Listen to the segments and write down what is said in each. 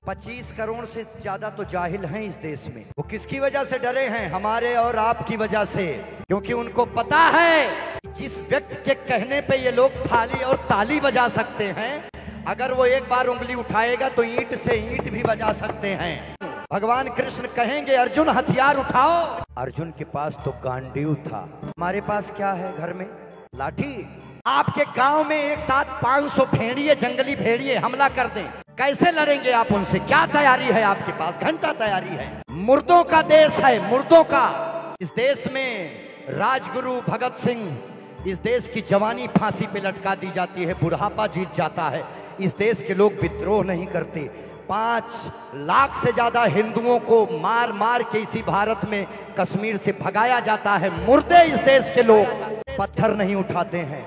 25 करोड़ से ज्यादा तो जाहिल हैं इस देश में। वो किसकी वजह से डरे हैं? हमारे और आपकी वजह से। क्योंकि उनको पता है जिस व्यक्ति के कहने पे ये लोग थाली और ताली बजा सकते हैं, अगर वो एक बार उंगली उठाएगा तो ईंट से ईंट भी बजा सकते हैं। भगवान कृष्ण कहेंगे अर्जुन हथियार उठाओ। अर्जुन के पास तो गांडीव था, हमारे पास क्या है घर में? लाठी। आपके गांव में एक साथ 500 भेड़िए, जंगली भेड़िए हमला कर दें, कैसे लड़ेंगे आप उनसे? क्या तैयारी है आपके पास? घंटा तैयारी है। मुर्दों का देश है, मुर्दों का। इस देश में राजगुरु भगत सिंह, इस देश की जवानी फांसी पे लटका दी जाती है, बुढ़ापा जीत जाता है। इस देश के लोग विद्रोह नहीं करते। 5 लाख से ज्यादा हिंदुओं को मार मार के इसी भारत में कश्मीर से भगाया जाता है। मुर्दे इस देश के लोग पत्थर नहीं उठाते हैं।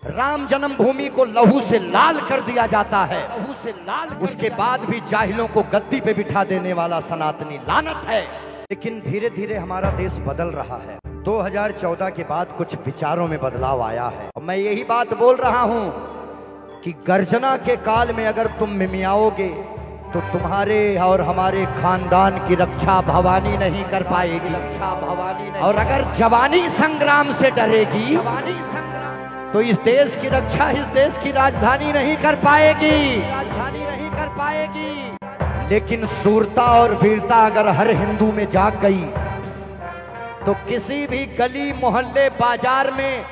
राम जन्मभूमि को लहू से लाल कर दिया जाता है, लहू से लाल। उसके बाद भी जाहिलों को गद्दी पे बिठा देने वाला सनातनी लानत है। लेकिन धीरे धीरे हमारा देश बदल रहा है। 2014 के बाद कुछ विचारों में बदलाव आया है। और मैं यही बात बोल रहा हूं कि गर्जना के काल में अगर तुम मिमियाओगे तो तुम्हारे और हमारे खानदान की रक्षा भवानी नहीं कर पाएगी। रक्षा भवानी नहीं। और अगर जवानी संग्राम से डरेगी, जवानी संग्राम, तो इस देश की रक्षा इस देश की राजधानी नहीं कर पाएगी, राजधानी नहीं कर पाएगी। लेकिन सूरता और वीरता अगर हर हिंदू में जाग गई तो किसी भी गली मोहल्ले बाजार में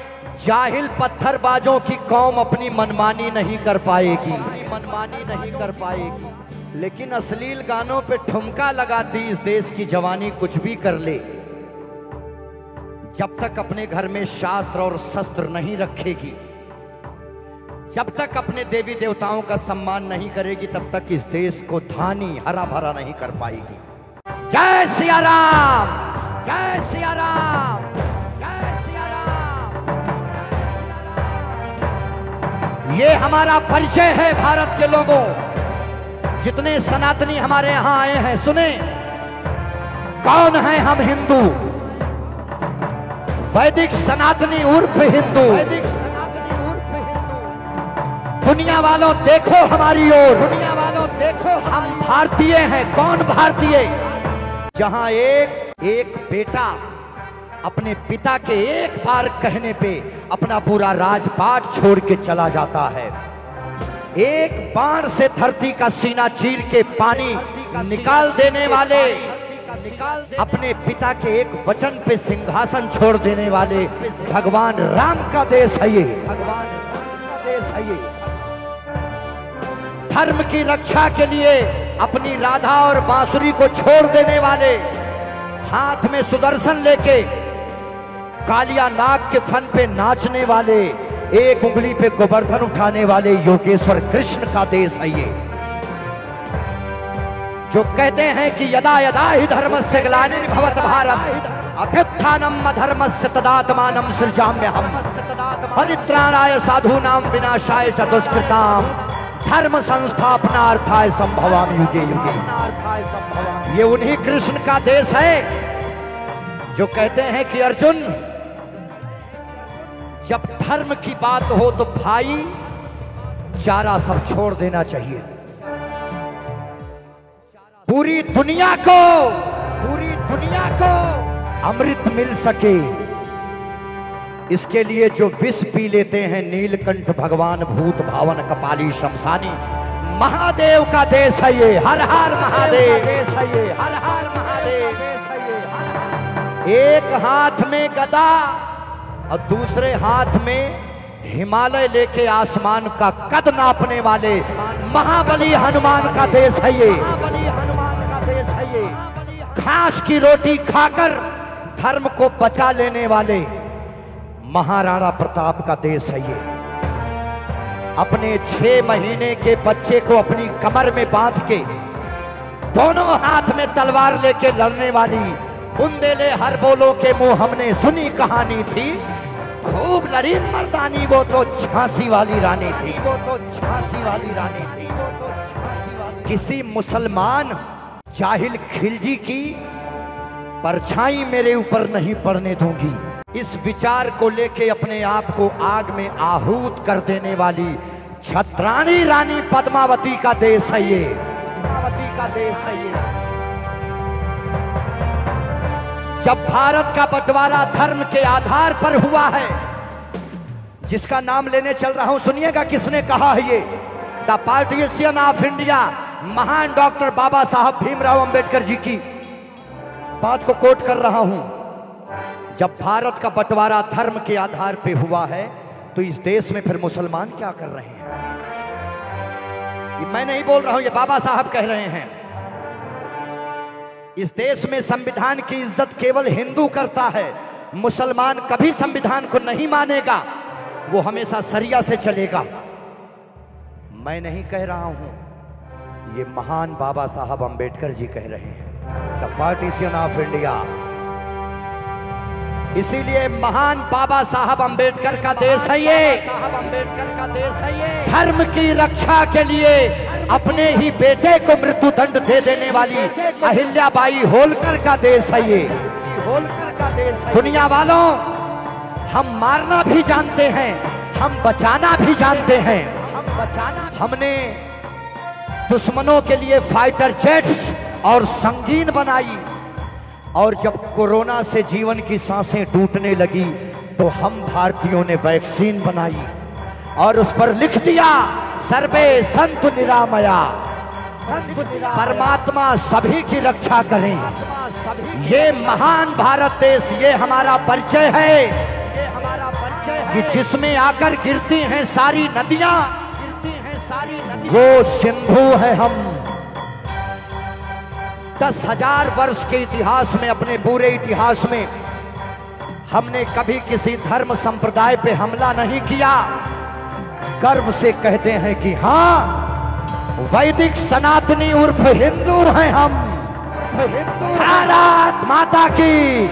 जाहिल पत्थरबाजों की कौम अपनी मनमानी नहीं कर पाएगी, मनमानी नहीं कर पाएगी। लेकिन अश्लील गानों पे ठुमका लगाती इस देश की जवानी कुछ भी कर ले, जब तक अपने घर में शास्त्र और शस्त्र नहीं रखेगी, जब तक अपने देवी देवताओं का सम्मान नहीं करेगी, तब तक इस देश को धानी हरा भरा नहीं कर पाएगी। जय सिया राम, जय सिया राम, जय सिया राम। ये हमारा परिचय है भारत के लोगों। जितने सनातनी हमारे यहां आए हैं, सुने कौन है हम? हिंदू, वैदिक सनातनी उर्फ हिंदू, वैदिक सनातनी उर्फ हिंदू। दुनिया वालों देखो हमारी ओर, दुनिया वालों देखो, हम भारतीय हैं। कौन भारतीय? जहां एक बेटा अपने पिता के एक बार कहने पे अपना पूरा राजपाट छोड़ के चला जाता है। एक बाण से धरती का सीना चीर के पानी निकाल देने वाले, अपने पिता के एक वचन पे सिंहासन छोड़ देने वाले भगवान राम का देश है ये, भगवान राम का देश है ये। धर्म की रक्षा के लिए अपनी राधा और बांसुरी को छोड़ देने वाले, हाथ में सुदर्शन लेके कालिया नाग के फन पे नाचने वाले, एक उंगली पे गोवर्धन उठाने वाले योगेश्वर कृष्ण का देश है ये। जो कहते हैं कि यदा यदा ही धर्मस्य ग्लानिर्भवति भारत अभ्युत्थानम् अधर्मस्य तदात्मानं सृजाम्यहम् परित्राणाय साधूनां विनाशाय च दुष्कृतां धर्म संस्थापनार्थाय संभवामि युगे युगे। ये उन्हीं कृष्ण का देश है जो कहते हैं कि अर्जुन, जब धर्म की बात हो तो भाई चारा सब छोड़ देना चाहिए। पूरी दुनिया को अमृत मिल सके, इसके लिए जो विष पी लेते हैं नीलकंठ भगवान, भूत भावन कपाली शमशानी, महादेव का देश है ये। हर हर महादेव देश है ये, हर हर महादेव देश है ये। एक हाथ में गदा और दूसरे हाथ में हिमालय लेके आसमान का कद नापने वाले महाबली हनुमान का देश है ये, महाबली हनुमान का देश है ये। घास की रोटी खाकर धर्म को बचा लेने वाले महाराणा प्रताप का देश है ये। अपने 6 महीने के बच्चे को अपनी कमर में बांध के दोनों हाथ में तलवार लेके लड़ने वाली बुंदेले हर बोलो के मुंह हमने सुनी कहानी थी, खूब लड़ी मर्दानी, वो तो झांसी वाली रानी थी, वो तो झांसी वाली रानी थी, वो तो झांसी वाली। किसी मुसलमान जाहिल खिलजी की परछाई मेरे ऊपर नहीं पड़ने दूंगी। इस विचार को लेके अपने आप को आग में आहूत कर देने वाली छत्राणी रानी पद्मावती का देश है ये। भक्ति का देश है ये। जब भारत का बंटवारा धर्म के आधार पर हुआ है, जिसका नाम लेने चल रहा हूं, सुनिएगा किसने कहा है ये। द पार्टीशन ऑफ इंडिया, महान डॉक्टर बाबा साहब भीमराव अंबेडकर जी की बात को कोट कर रहा हूं। जब भारत का बंटवारा धर्म के आधार पे हुआ है, तो इस देश में फिर मुसलमान क्या कर रहे हैं? ये मैं नहीं बोल रहा हूं, ये बाबा साहब कह रहे हैं। इस देश में संविधान की इज्जत केवल हिंदू करता है, मुसलमान कभी संविधान को नहीं मानेगा, वो हमेशा शरिया से चलेगा। मैं नहीं कह रहा हूं, ये महान बाबा साहब अंबेडकर जी कह रहे हैं। The partition of India. इसीलिए महान बाबा साहब अंबेडकर का देश है ये। अंबेडकर का देश है ये। धर्म की रक्षा के लिए अपने ही बेटे को मृत्यु दंड दे देने वाली अहिल्याबाई होलकर का देश है ये। होलकर का देश है। दुनिया वालों, हम मारना भी जानते हैं, हम बचाना भी जानते हैं। हमने दुश्मनों के लिए फाइटर जेट्स और संगीन बनाई, और जब कोरोना से जीवन की सांसें टूटने लगी तो हम भारतीयों ने वैक्सीन बनाई और उस पर लिख दिया सर्वे संतु निरामया, परमात्मा सभी की रक्षा करें। ये महान भारत देश, ये हमारा परिचय है कि जिसमें आकर गिरती हैं सारी नदियां, वो सिंधु है हम। 10,000 वर्ष के इतिहास में, अपने पूरे इतिहास में हमने कभी किसी धर्म संप्रदाय पे हमला नहीं किया। गर्व से कहते हैं कि हाँ, वैदिक सनातनी उर्फ हिंदू हैं हम। भारत माता की।